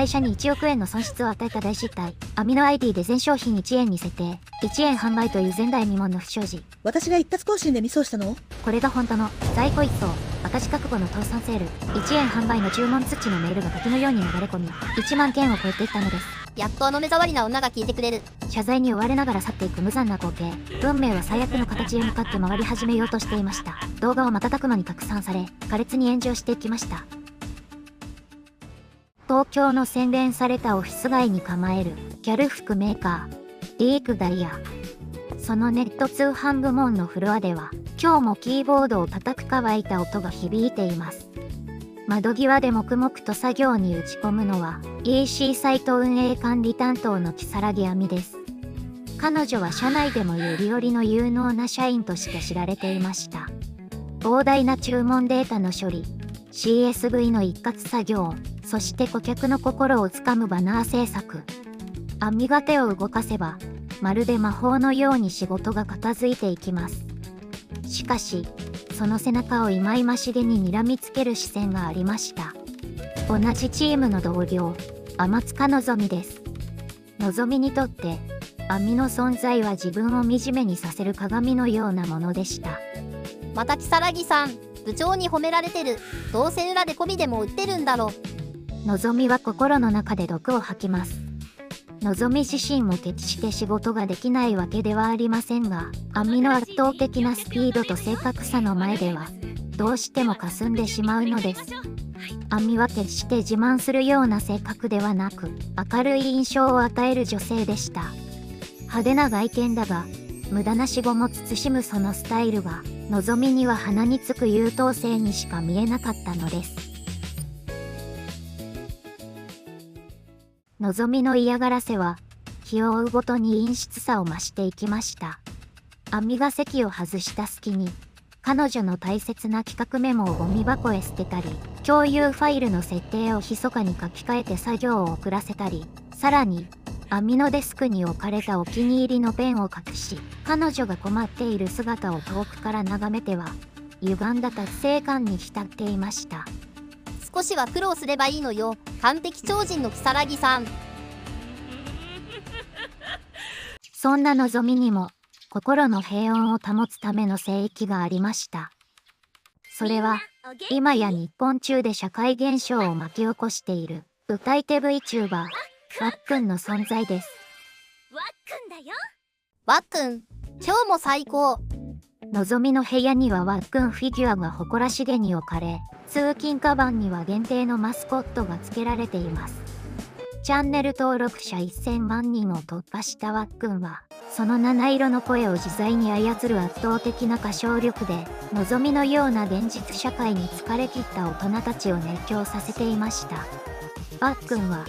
会社に1億円の損失を与えた大失態。アミノ ID で全商品1円に設定。1円販売という前代未聞の不祥事。私が一括更新でミスをしたの？これが本当の在庫一掃。赤字覚悟の倒産セール。1円販売の注文通知のメールが滝のように流れ込み、1万件を超えていったのです。やっとあの目障りな女が聞いてくれる。謝罪に追われながら去っていく無残な光景。運命は最悪の形へ向かって回り始めようとしていました。動画は瞬く間に拡散され、苛烈に炎上していきました。東京の洗練されたオフィス街に構えるギャル服メーカー、リークダイヤ。そのネット通販部門のフロアでは、今日もキーボードを叩く乾いた音が響いています。窓際で黙々と作業に打ち込むのは EC サイト運営管理担当の如月亜美です。彼女は社内でもよりよりの有能な社員として知られていました。膨大な注文データの処理、CSV の一括作業、そして顧客の心をつかむバナー制作。亜美が手を動かせば、まるで魔法のように仕事が片付いていきます。しかし、その背中を忌々しげに睨みつける視線がありました。同じチームの同僚、天塚のぞみです。のぞみにとって、亜美の存在は自分を惨めにさせる鏡のようなものでした。また如月さん、部長に褒められてる。どうせ裏で媚びでも売ってるんだろ。のぞみは心の中で毒を吐きます。のぞみ自身も決して仕事ができないわけではありませんが、亜美の圧倒的なスピードと正確さの前では、どうしても霞んでしまうのです。亜美は決して自慢するような性格ではなく、明るい印象を与える女性でした。派手な外見だが、無駄な死後も慎むそのスタイルが、のぞみには鼻につく優等生にしか見えなかったのです。のぞみの嫌がらせは、日を追うごとに陰湿さを増していきました。亜美が席を外した隙に、彼女の大切な企画メモをゴミ箱へ捨てたり、共有ファイルの設定を密かに書き換えて作業を遅らせたり、さらに、亜美のデスクに置かれたお気に入りのペンを隠し、彼女が困っている姿を遠くから眺めては、歪んだ達成感に浸っていました。少しは苦労すればいいのよ。完璧超人の如月さん。そんなのぞみにも、心の平穏を保つための聖域がありました。それは、今や日本中で社会現象を巻き起こしている、歌い手 VTuber、わっくんの存在です。わっくんだよ。わっくん、今日も最高。のぞみの部屋にはわっくんフィギュアが誇らしげに置かれ、通勤カバンには限定のマスコットが付けられています。チャンネル登録者1000万人を突破したわっくんは、その七色の声を自在に操る圧倒的な歌唱力で、のぞみのような現実社会に疲れ切った大人たちを熱狂させていました。わっくんは、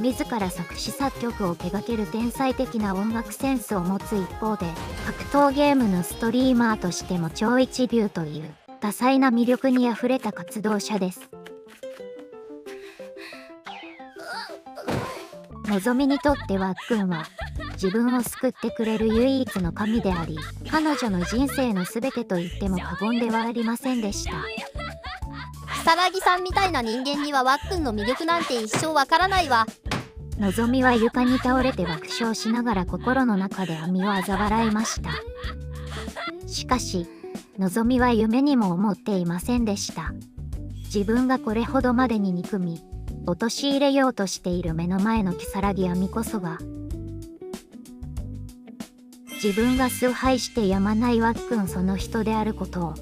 自ら作詞作曲を手掛ける天才的な音楽センスを持つ一方で、格闘ゲームのストリーマーとしても超一流という、多彩な魅力にあふれた活動者です。のぞみにとってわっくんは、自分を救ってくれる唯一の神であり、彼女の人生の全てと言っても過言ではありませんでした。如月さんみたいな人間にはわっくんの魅力なんて一生わからないわ。のぞみは床に倒れて爆笑しながら心の中で亜美を嘲笑いました。しかし、のぞみは夢にも思っていませんでした。自分がこれほどまでに憎み、陥れようとしている目の前の如月亜美こそが、自分が崇拝してやまないわっくんその人であることを。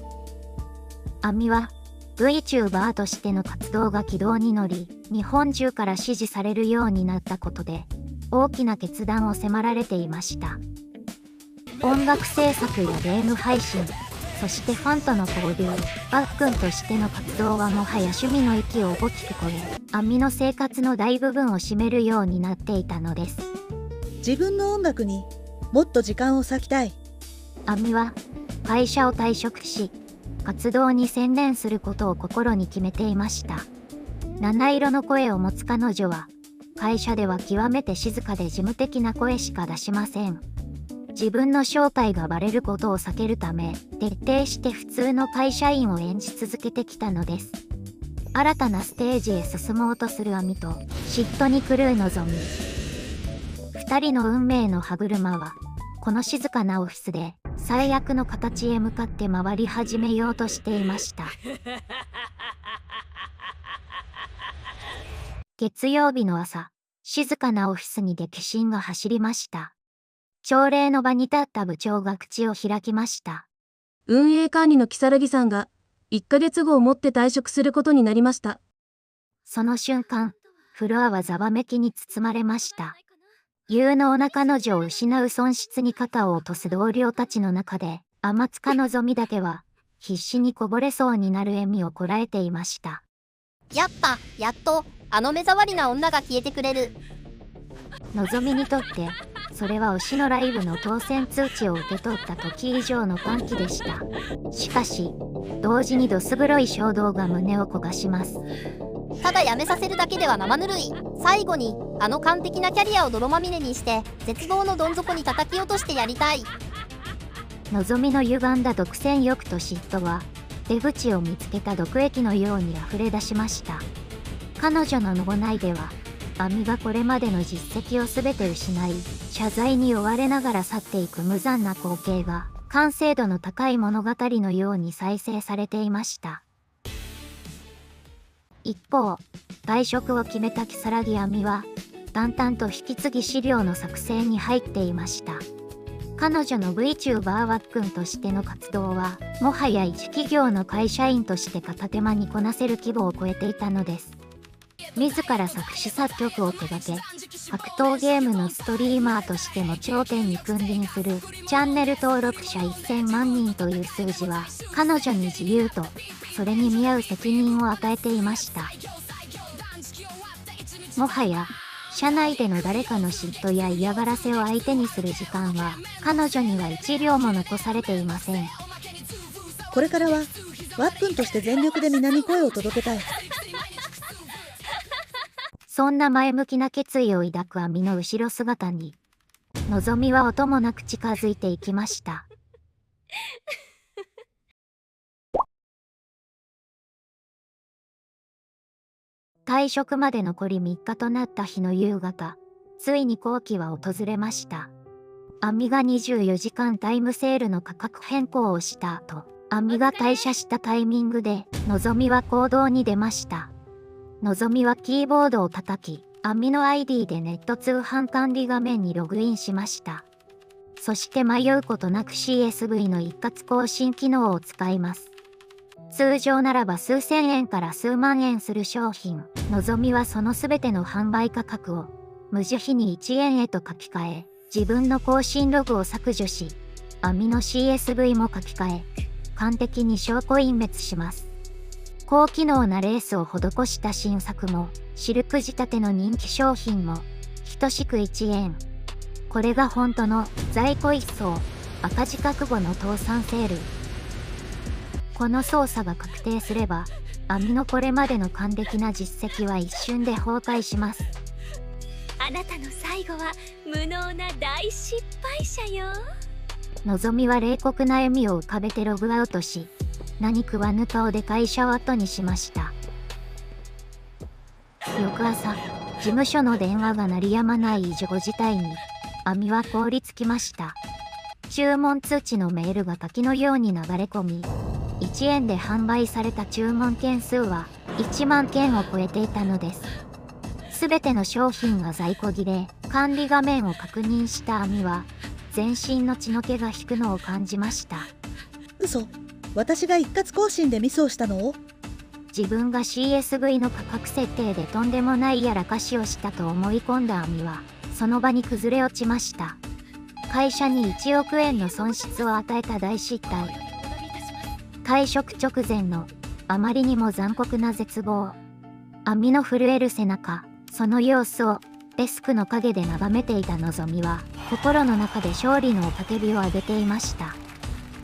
亜美は、VTuber としての活動が軌道に乗り、日本中から支持されるようになったことで、大きな決断を迫られていました。音楽制作やゲーム配信、そしてファンとの交流、わっくんとしての活動はもはや趣味の域を大きく超え、亜美の生活の大部分を占めるようになっていたのです。自分の音楽にもっと時間を割きたい。亜美は会社を退職し、活動に専念することを心に決めていました。七色の声を持つ彼女は、会社では極めて静かで事務的な声しか出しません。自分の正体がバレることを避けるため、徹底して普通の会社員を演じ続けてきたのです。新たなステージへ進もうとする亜美と嫉妬に狂うのぞみ。二人の運命の歯車はこの静かなオフィスで最悪の形へ向かって回り始めようとしていました。月曜日の朝、静かなオフィスに激震が走りました。朝礼の場に立った部長が口を開きました。運営管理の如月さんが1ヶ月後をもって退職することになりました。その瞬間、フロアはざわめきに包まれました。有能な彼女を失う損失に肩を落とす同僚たちの中で、天塚のぞみだけは必死にこぼれそうになる笑みをこらえていました。やっとあの目障りな女が消えてくれる。のぞみにとってそれは推しのライブの当選通知を受け取った時以上の歓喜でした。しかし同時にどす黒い衝動が胸を焦がします。ただ辞めさせるだけでは生ぬるい。最後にあの完璧なキャリアを泥まみれにして絶望のどん底に叩き落としてやりたい。のぞみの歪んだ独占欲と嫉妬は出口を見つけた毒液のように溢れ出しました。彼女の脳内では亜美がこれまでの実績を全て失い、謝罪に追われながら去っていく無残な光景が完成度の高い物語のように再生されていました。一方、退職を決めた如月亜美は淡々と引き継ぎ資料の作成に入っていました。彼女の VTuber ワックンとしての活動はもはや一企業の会社員として片手間にこなせる規模を超えていたのです。自ら作詞作曲を手掛け、格闘ゲームのストリーマーとしても頂点に君臨するチャンネル登録者1000万人という数字は彼女に自由とそれに見合う責任を与えていました。もはや社内での誰かの嫉妬や嫌がらせを相手にする時間は彼女には1秒も残されていません。これからはワックンとして全力で皆に声を届けたい。そんな前向きな決意を抱く亜美の後ろ姿に、のぞみは音もなく近づいていきました。退職まで残り3日となった日の夕方、ついに好機は訪れました。亜美が24時間タイムセールの価格変更をした後、亜美が退社したタイミングで、のぞみは行動に出ました。のぞみはキーボードを叩き、亜美の ID でネット通販管理画面にログインしました。そして迷うことなく CSV の一括更新機能を使います。通常ならば数千円から数万円する商品、のぞみはその全ての販売価格を無慈悲に1円へと書き換え、自分の更新ログを削除し、亜美の CSV も書き換え、完璧に証拠隠滅します。高機能なレースを施した新作も、シルク仕立ての人気商品も、等しく1円。これが本当の在庫一掃、赤字覚悟の倒産セール。この操作が確定すれば、亜美のこれまでの完璧な実績は一瞬で崩壊します。あなたの最後は無能な大失敗者よ。のぞみは冷酷な笑みを浮かべてログアウトし、何食わぬ顔で会社を後にしました。翌朝、事務所の電話が鳴りやまない異常事態に、亜美は凍りつきました。注文通知のメールが滝のように流れ込み、1円で販売された注文件数は1万件を超えていたのです。すべての商品が在庫切れ、管理画面を確認した亜美は、全身の血の気が引くのを感じました。嘘。私が一括更新でミスをしたの？自分が CSV の価格設定でとんでもないやらかしをしたと思い込んだ亜美は、その場に崩れ落ちました。会社に1億円の損失を与えた大失態。退職直前のあまりにも残酷な絶望。亜美の震える背中、その様子をデスクの陰で眺めていたのぞみは、心の中で勝利の雄たけびを上げていました。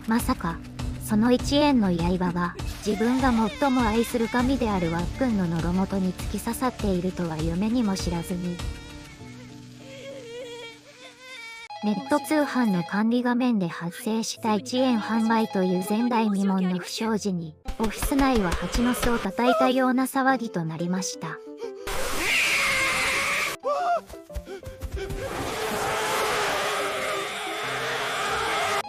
まさか、その1円の刃が自分が最も愛する神であるワックンの喉元に突き刺さっているとは夢にも知らずに。ネット通販の管理画面で発生した1円販売という前代未聞の不祥事に、オフィス内は蜂の巣を叩いたような騒ぎとなりました。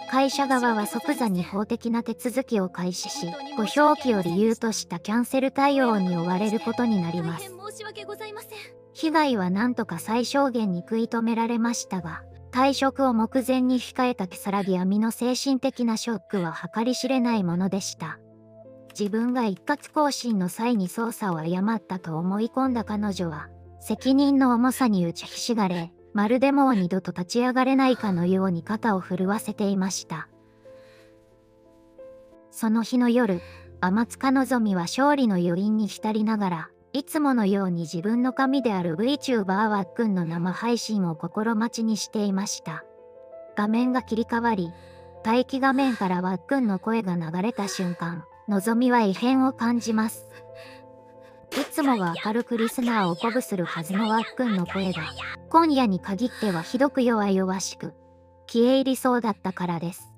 会社側は即座に法的な手続きを開始し、ご表記を理由としたキャンセル対応に追われることになります。被害は何とか最小限に食い止められましたが、退職を目前に控えた如月亜美の精神的なショックは計り知れないものでした。自分が一括更新の際に操作を誤ったと思い込んだ彼女は、責任の重さに打ちひしがれ、まるでもう二度と立ち上がれないかのように肩を震わせていました。その日の夜、天塚のぞみは勝利の余韻に浸りながら、いつものように自分の神である VTuber わっくんの生配信を心待ちにしていました。画面が切り替わり、待機画面からわっくんの声が流れた瞬間、のぞみは異変を感じます。いつもは明るくリスナーを鼓舞するはずのわっくんの声が、今夜に限ってはひどく弱々しく、消え入りそうだったからです。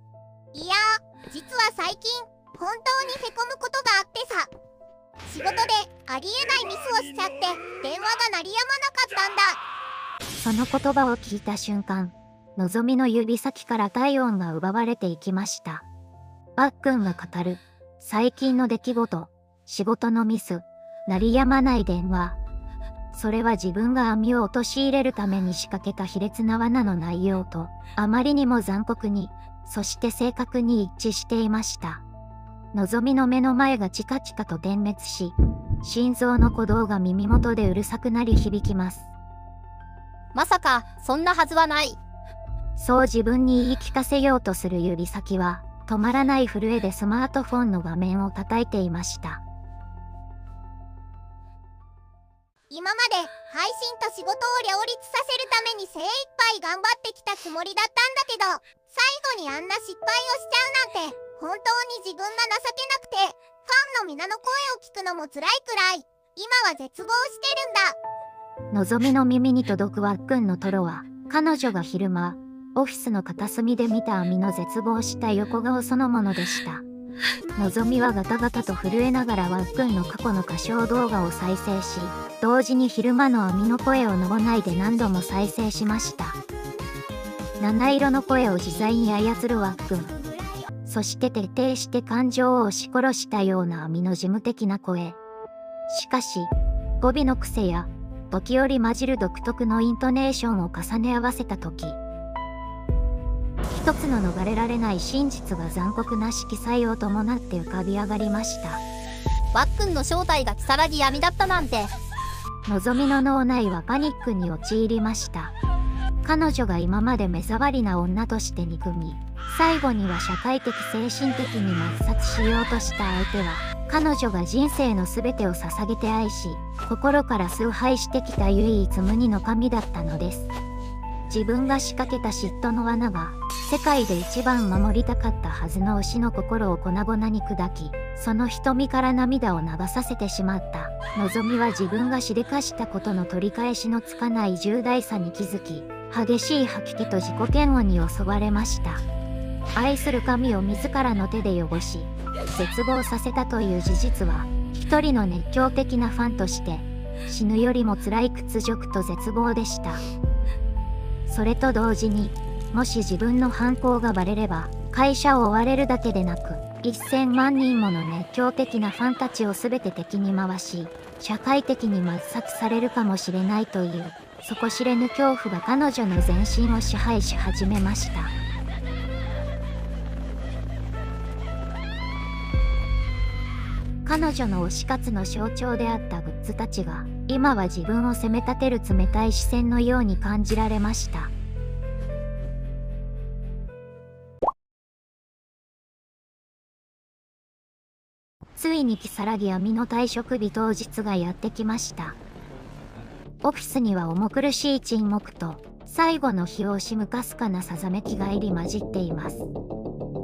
いやー、実は最近、本当にへこむことがあってさ。仕事でありえないミスをしちゃって、電話が鳴りやまなかったんだ。その言葉を聞いた瞬間、のぞみの指先から体温が奪われていきました。わっくんが語る、最近の出来事、仕事のミス、鳴りやまない電話。それは自分が網を陥れるために仕掛けた卑劣な罠の内容と、あまりにも残酷に、そして正確に一致していました。のぞみの目の前がチカチカと点滅し、心臓の鼓動が耳元でうるさくなり響きます。まさか、そんなはずはない。そう自分に言い聞かせようとする指先は、止まらない震えでスマートフォンの画面を叩いていました。今まで配信と仕事を両立させるために精一杯頑張ってきたつもりだったんだけど、最後にあんな失敗をしちゃうなんて、本当に自分が情けなくて、ファンの皆の声を聞くのも辛いくらい、今は絶望してるんだ。のぞみの耳に届くわっくんのトロは、彼女が昼間、オフィスの片隅で見た網の絶望した横顔そのものでした。のぞみはガタガタと震えながらわっくんの過去の歌唱動画を再生し、同時に昼間の網の声を脳内で何度も再生しました。七色の声を自在に操るわっくん。そして徹底して感情を押し殺したような網の事務的な声。しかし、語尾の癖や、時折混じる独特のイントネーションを重ね合わせたとき、一つの逃れられない真実が残酷な色彩を伴って浮かび上がりました。わっくんの正体が如月亜美だったなんて。のぞみの脳内はパニックに陥りました。彼女が今まで目障りな女として憎み、最後には社会的精神的に抹殺しようとした相手は、彼女が人生の全てを捧げて愛し、心から崇拝してきた唯一無二の神だったのです。自分が仕掛けた嫉妬の罠が、世界で一番守りたかったはずの牛の心を粉々に砕き、その瞳から涙を流させてしまった。のぞみは自分がしでかしたことの取り返しのつかない重大さに気づき、激しい吐き気と自己嫌悪に襲われました。愛する神を自らの手で汚し、絶望させたという事実は、一人の熱狂的なファンとして、死ぬよりも辛い屈辱と絶望でした。それと同時に、もし自分の犯行がバレれば、会社を追われるだけでなく、1000万人もの熱狂的なファンたちを全て敵に回し、社会的に抹殺されるかもしれないという、底知れぬ恐怖が彼女の全身を支配し始めました。彼女の推し活の象徴であったグッズたちが、今は自分を責め立てる冷たい視線のように感じられました。ついに如月亜美の退職日当日がやってきました。オフィスには重苦しい沈黙と、最後の日を惜しむかすかなさざめきが入り混じっています。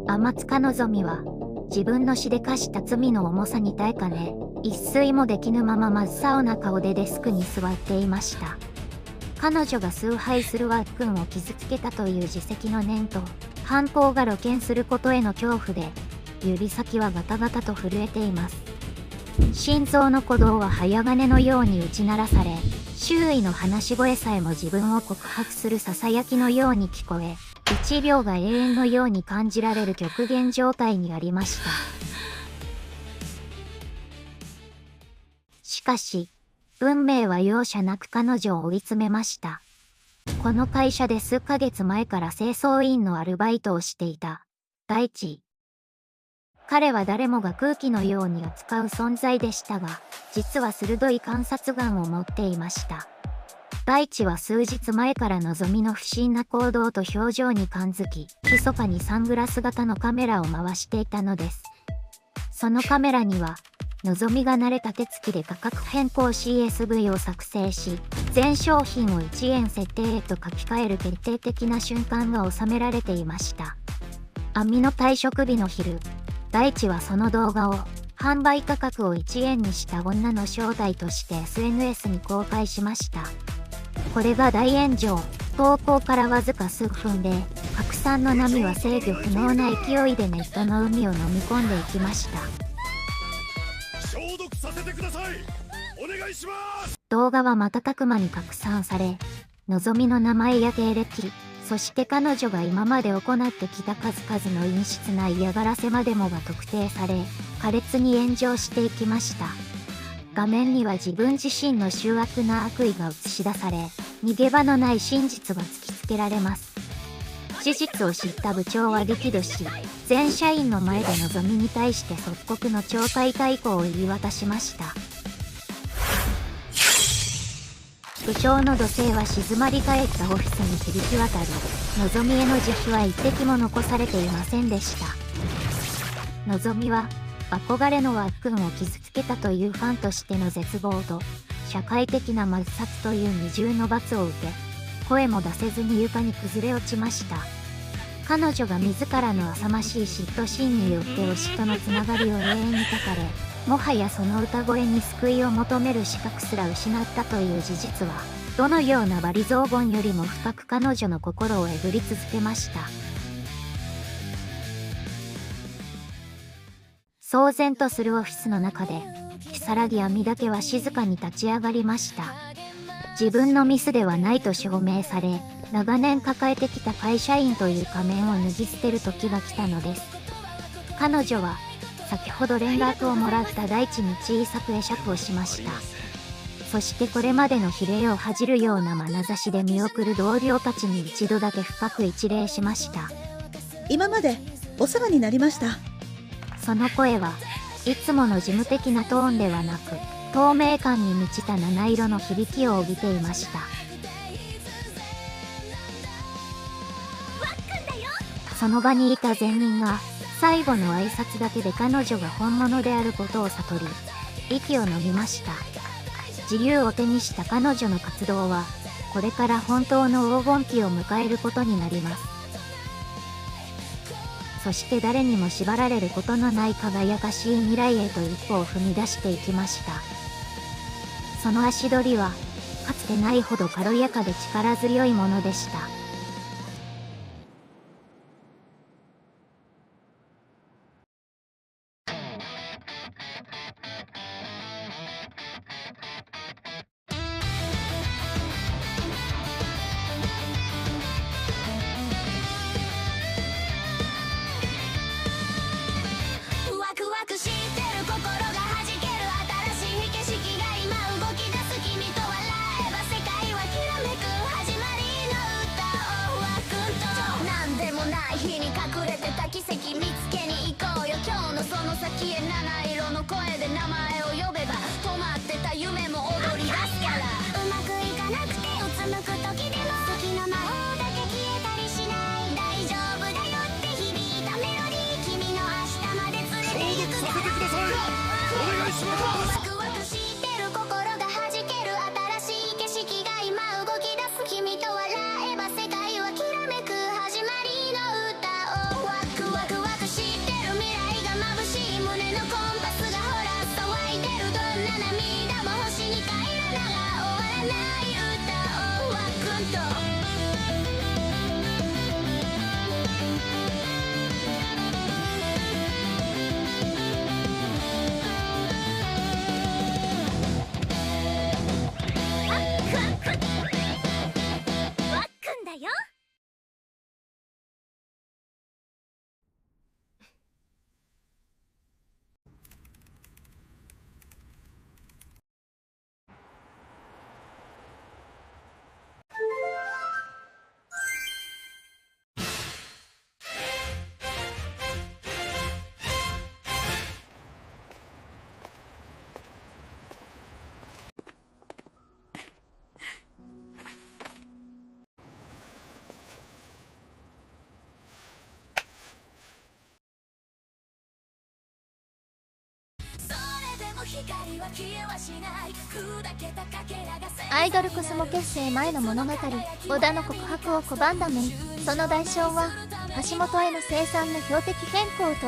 天塚のぞみは、自分のしでかした罪の重さに耐えかね、一睡もできぬまま真っ青な顔でデスクに座っていました。彼女が崇拝するワックンを傷つけたという自責の念と、犯行が露見することへの恐怖で、指先はガタガタと震えています。心臓の鼓動は早鐘のように打ち鳴らされ、周囲の話し声さえも自分を告白するささやきのように聞こえ、1秒が永遠のように感じられる極限状態にありました。しかし、運命は容赦なく彼女を追い詰めました。この会社で数ヶ月前から清掃員のアルバイトをしていた、大地。彼は誰もが空気のように扱う存在でしたが、実は鋭い観察眼を持っていました。大地は数日前からのぞみの不審な行動と表情に感づき、密かにサングラス型のカメラを回していたのです。そのカメラには、のぞみが慣れた手つきで価格変更 CSV を作成し、全商品を1円設定へと書き換える決定的な瞬間が収められていました。網の退職日の昼、大地はその動画を販売価格を1円にした女の正体として SNS に公開しました。これが大炎上。投稿からわずか数分で拡散の波は制御不能な勢いでネットの海を飲み込んでいきました。消毒させてください。お願いします。動画は瞬く間に拡散され、のぞみの名前や経歴、そして彼女が今まで行ってきた数々の陰湿な嫌がらせまでもが特定され、苛烈に炎上していきました。画面には自分自身の醜悪な悪意が映し出され、逃げ場のない真実が突きつけられます。事実を知った部長は激怒し、全社員の前でのぞみに対して即刻の懲戒解雇を言い渡しました。部長の怒声は静まり返ったオフィスに響き渡り、のぞみへの慈悲は一滴も残されていませんでした。のぞみは、憧れのワックンを傷つけたというファンとしての絶望と、社会的な抹殺という二重の罰を受け、声も出せずに床に崩れ落ちました。彼女が自らの浅ましい嫉妬心によって推しとのつながりを永遠に絶たれ、もはやその歌声に救いを求める資格すら失ったという事実は、どのような罵詈雑言よりも深く彼女の心をえぐり続けました。騒然とするオフィスの中で、如月亜美だけは静かに立ち上がりました。自分のミスではないと証明され、長年抱えてきた会社員という仮面を脱ぎ捨てる時が来たのです。彼女は、先ほど連絡をもらった大地に小さく会釈をしました。そしてこれまでの比例を恥じるような眼差しで見送る同僚たちに一度だけ深く一礼しました。今までお世話になりました。その声はいつもの事務的なトーンではなく、透明感に満ちた七色の響きを帯びていました。その場にいた全員が最後の挨拶だけで彼女が本物であることを悟り、息を飲みました。自由を手にした彼女の活動は、これから本当の黄金期を迎えることになります。そして誰にも縛られることのない輝かしい未来へと一歩を踏み出していきました。その足取りは、かつてないほど軽やかで力強いものでした。アイドルコスモ結成前の物語、小田の告白を拒んだメイ。その代償は橋本への凄惨な標的変更と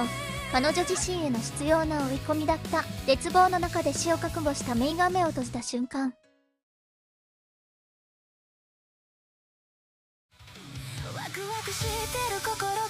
彼女自身への執拗な追い込みだった。絶望の中で死を覚悟したメイが目を閉じた瞬間、ワクワクしてる心